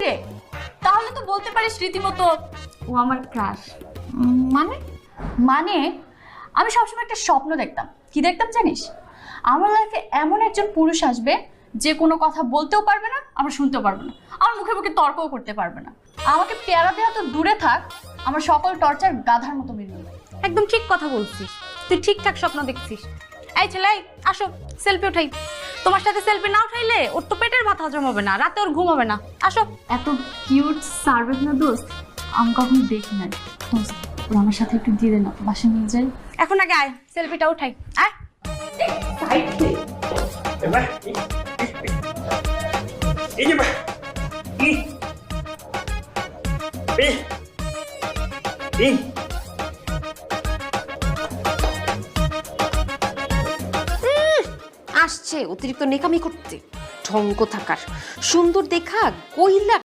রে, তাহলে তো বলতে পারিস রীতিমতো ও আমার ক্রাশ। মানে মানে আমি সবসময় একটা স্বপ্ন দেখতাম। কি দেখতাম জানিস? আমার লাইফে এমন একজন পুরুষ আসবে যে কোনো কথা বলতেও পারবে না, আমরা শুনতেও পারবে না, আমার মুখে মুখে তর্কও করতে পারবে না। আমাকে পেয়ারা দেওয়া তো দূরে থাক, আমার সকল টর্চার গাধার মতো মেনে নেবে। একদম ঠিক কথা বলছিস, তুই ঠিকঠাক স্বপ্ন দেখছিস। এই ছেলে, আসো সেলফি উঠাই। তোমার সাথে সেলফি না উঠাইলে ওর তো পেটের ভাত হজম হবে না, রাতে ওর ঘুম হবে না। আসো। এত কিউট সার্ভেন্ট না দোস্ত আমি কখনো দেখি নাই। দোস্ত ও আমার সাথে একটু দিয়ে দে না, বাসা নিয়ে যাই। এখন আগে আয়, সেলফিটা উঠাই। আয়। আসছে অতিরিক্ত নেকামি করতে, ঢঙ্গ থাকার, সুন্দর দেখা কইলা